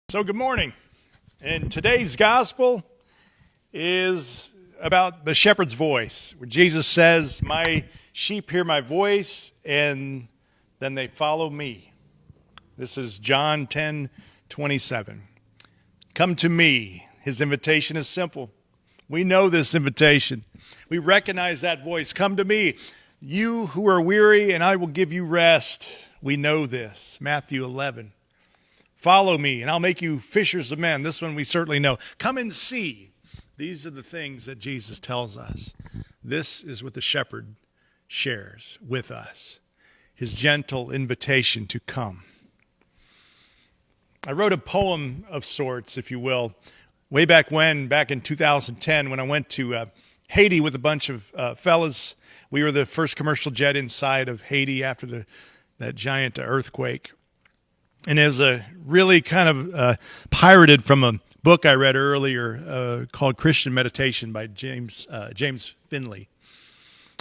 So good morning. And today's gospel is about the shepherd's voice, where Jesus says, "My sheep hear my voice, and then they follow me." This is John 10:27. Come to me. His invitation is simple. We know this invitation. We recognize that voice. Come to me, you who are weary, and I will give you rest. We know this. Matthew 11. Follow me, and I'll make you fishers of men. This one we certainly know. Come and see. These are the things that Jesus tells us. This is what the shepherd shares with us. His gentle invitation to come. I wrote a poem of sorts, if you will, way back in 2010, when I went to Haiti with a bunch of fellas. We were the first commercial jet inside of Haiti after that giant earthquake. And it was a really kind of pirated from a book I read earlier called Christian Meditation by James Finley.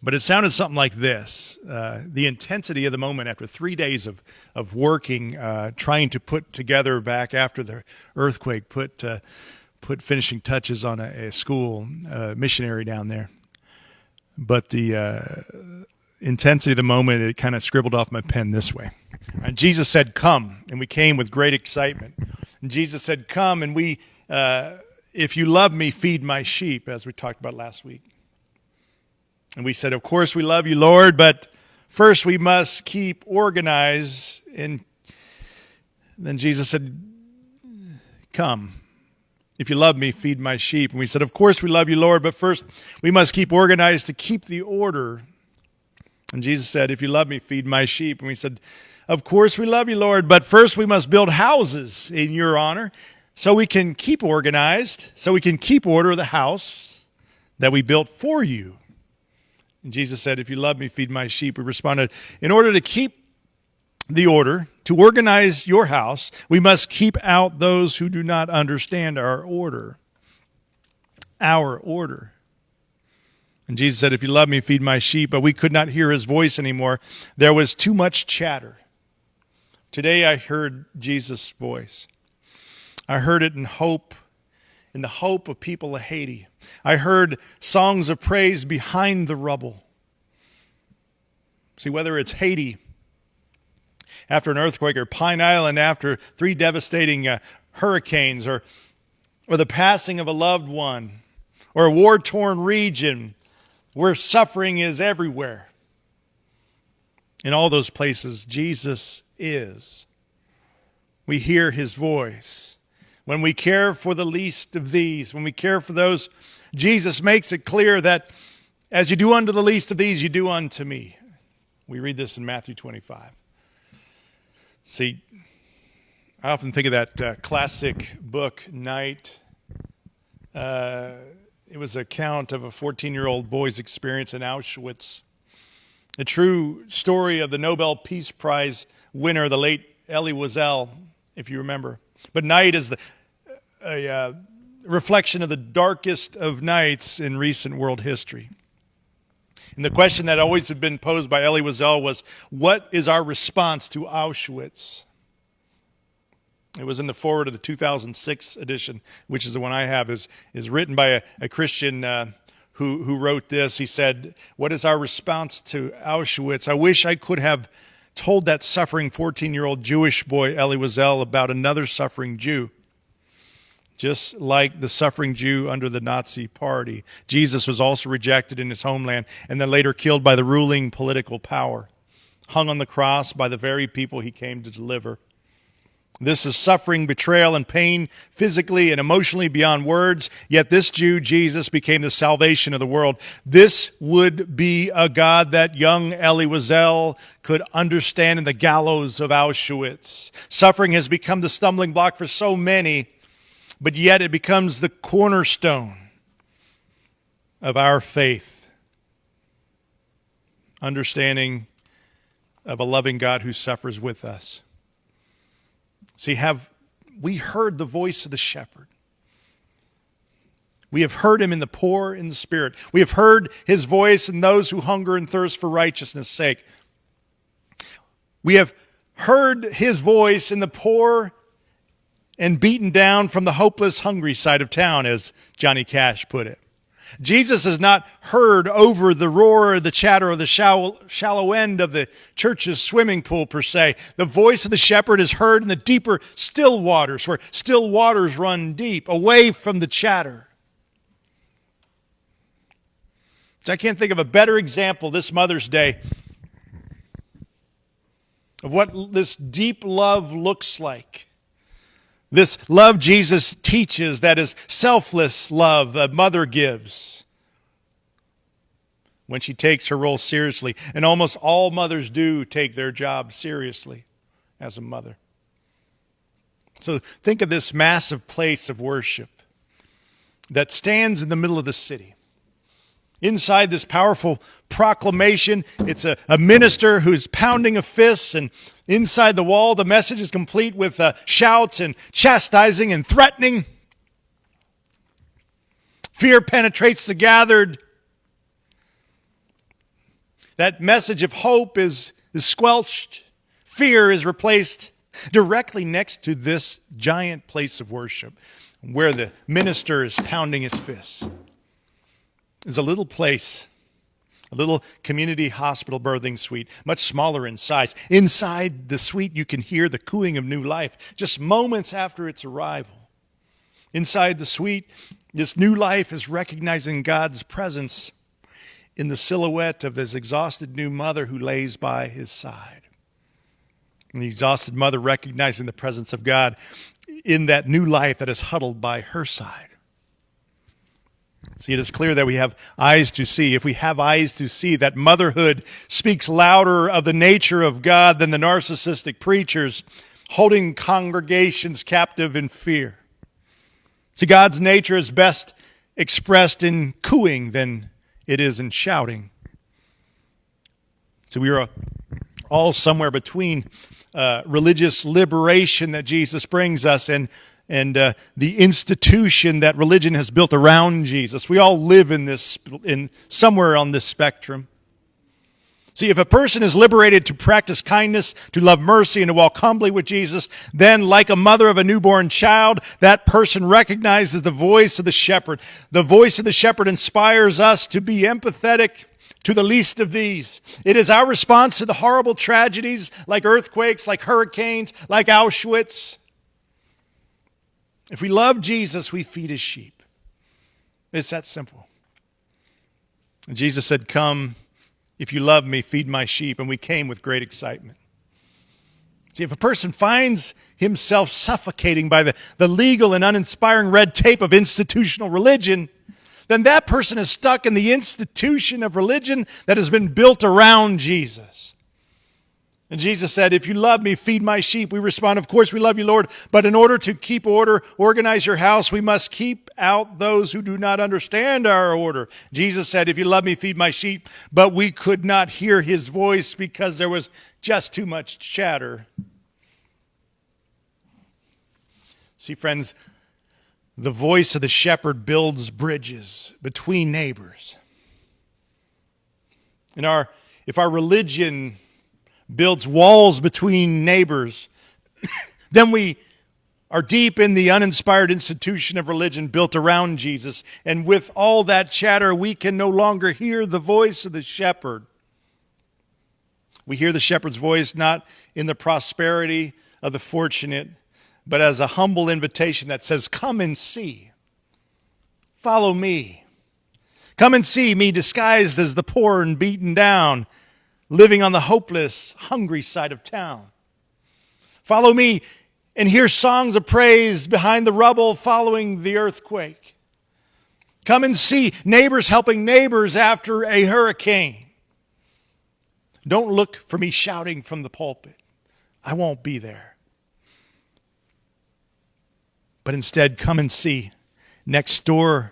But it sounded something like this. The intensity of the moment after 3 days of working, trying to put together back after the earthquake, put finishing touches on a school missionary down there. But the intensity of the moment, it kind of scribbled off my pen this way. And Jesus said, "Come," and we came with great excitement. And Jesus said, "Come," and we, if you love me, feed my sheep, as we talked about last week. And we said, "Of course we love you, Lord, but first we must keep organized." And then Jesus said, "Come. If you love me, feed my sheep." And we said, "Of course we love you, Lord, but first we must keep organized to keep the order." And Jesus said, "If you love me, feed my sheep." And we said, "Of course we love you, Lord, but first we must build houses in your honor so we can keep organized, so we can keep order of the house that we built for you." And Jesus said, "If you love me, feed my sheep." We responded, "In order to keep the order, to organize your house, we must keep out those who do not understand our order." Our order. And Jesus said, "If you love me, feed my sheep." But we could not hear his voice anymore. There was too much chatter. Today I heard Jesus' voice. I heard it in the hope of people of Haiti. I heard songs of praise behind the rubble. See, whether it's Haiti after an earthquake, or Pine Island after 3 devastating hurricanes, or the passing of a loved one, or a war-torn region where suffering is everywhere. In all those places, Jesus is. We hear his voice. When we care for the least of these, when we care for those, Jesus makes it clear that as you do unto the least of these, you do unto me. We read this in Matthew 25. See, I often think of that classic book, Night. It was an account of a 14-year-old boy's experience in Auschwitz. A true story of the Nobel Peace Prize winner, the late Elie Wiesel, if you remember. But Night is a reflection of the darkest of nights in recent world history. And the question that always had been posed by Elie Wiesel was, what is our response to Auschwitz? It was in the foreword of the 2006 edition, which is the one I have, is written by a Christian who wrote this. He said, "What is our response to Auschwitz? I wish I could have told that suffering 14-year-old Jewish boy, Elie Wiesel, about another suffering Jew. Just like the suffering Jew under the Nazi Party, Jesus was also rejected in his homeland and then later killed by the ruling political power, hung on the cross by the very people he came to deliver. This is suffering, betrayal, and pain, physically and emotionally beyond words. Yet this Jew, Jesus, became the salvation of the world. This would be a God that young Elie Wiesel could understand in the gallows of Auschwitz. Suffering has become the stumbling block for so many, but yet it becomes the cornerstone of our faith. Understanding of a loving God who suffers with us. See, have we heard the voice of the shepherd? We have heard him in the poor in the spirit. We have heard his voice in those who hunger and thirst for righteousness' sake. We have heard his voice in the poor and beaten down from the hopeless, hungry side of town, as Johnny Cash put it. Jesus is not heard over the roar, the chatter, or the shallow end of the church's swimming pool per se. The voice of the shepherd is heard in the deeper, still waters, where still waters run deep, away from the chatter. So I can't think of a better example this Mother's Day of what this deep love looks like. This love Jesus teaches, that is selfless love a mother gives when she takes her role seriously. And almost all mothers do take their job seriously as a mother. So think of this massive place of worship that stands in the middle of the city. Inside this powerful proclamation, it's a minister who's pounding a fist, and inside the wall, the message is complete with shouts and chastising and threatening. Fear penetrates the gathered. That message of hope is squelched. Fear is replaced directly next to this giant place of worship where the minister is pounding his fists. Is a little place, a little community hospital birthing suite, much smaller in size. Inside the suite, you can hear the cooing of new life just moments after its arrival. Inside the suite, this new life is recognizing God's presence in the silhouette of his exhausted new mother who lays by his side. And the exhausted mother recognizing the presence of God in that new life that is huddled by her side. See, it is clear that we have eyes to see. If we have eyes to see, that motherhood speaks louder of the nature of God than the narcissistic preachers holding congregations captive in fear. See, God's nature is best expressed in cooing than it is in shouting. So we are all somewhere between religious liberation that Jesus brings us and the institution that religion has built around Jesus. We all live in somewhere on this spectrum. See, if a person is liberated to practice kindness, to love mercy, and to walk humbly with Jesus, then like a mother of a newborn child, that person recognizes the voice of the shepherd. The voice of the shepherd inspires us to be empathetic to the least of these. It is our response to the horrible tragedies like earthquakes, like hurricanes, like Auschwitz. If we love Jesus, we feed his sheep. It's that simple. And Jesus said, "Come, if you love me, feed my sheep." And we came with great excitement. See, if a person finds himself suffocating by the legal and uninspiring red tape of institutional religion, then that person is stuck in the institution of religion that has been built around Jesus. And Jesus said, "If you love me, feed my sheep." We respond, "Of course we love you, Lord, but in order to keep order, organize your house, we must keep out those who do not understand our order." Jesus said, "If you love me, feed my sheep." But we could not hear his voice because there was just too much chatter. See, friends, the voice of the shepherd builds bridges between neighbors. If our religion builds walls between neighbors, then we are deep in the uninspired institution of religion built around Jesus. And with all that chatter, we can no longer hear the voice of the shepherd. We hear the shepherd's voice not in the prosperity of the fortunate, but as a humble invitation that says, "Come and see. Follow me. Come and see me disguised as the poor and beaten down, living on the hopeless, hungry side of town. Follow me and hear songs of praise behind the rubble following the earthquake. Come and see neighbors helping neighbors after a hurricane. Don't look for me shouting from the pulpit. I won't be there. But instead, come and see next door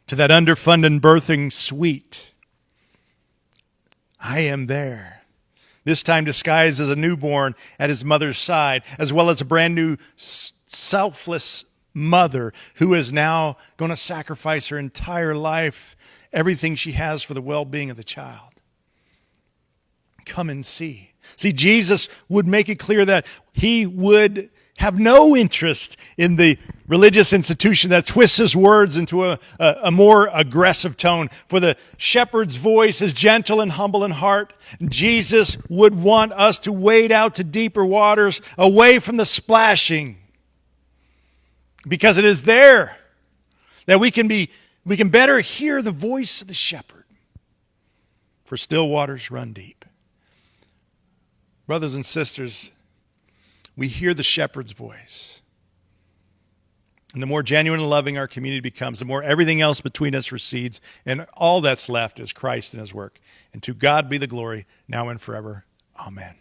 to that underfunded birthing suite. I am there, this time disguised as a newborn at his mother's side, as well as a brand new selfless mother who is now going to sacrifice her entire life, everything she has for the well-being of the child. Come and see. See, Jesus would make it clear that he would have no interest in the religious institution that twists his words into a more aggressive tone. For the shepherd's voice is gentle and humble in heart. Jesus would want us to wade out to deeper waters, away from the splashing, because it is there that we can better hear the voice of the shepherd. For still waters run deep. Brothers and sisters, we hear the shepherd's voice. And the more genuine and loving our community becomes, the more everything else between us recedes, and all that's left is Christ and his work. And to God be the glory, now and forever. Amen.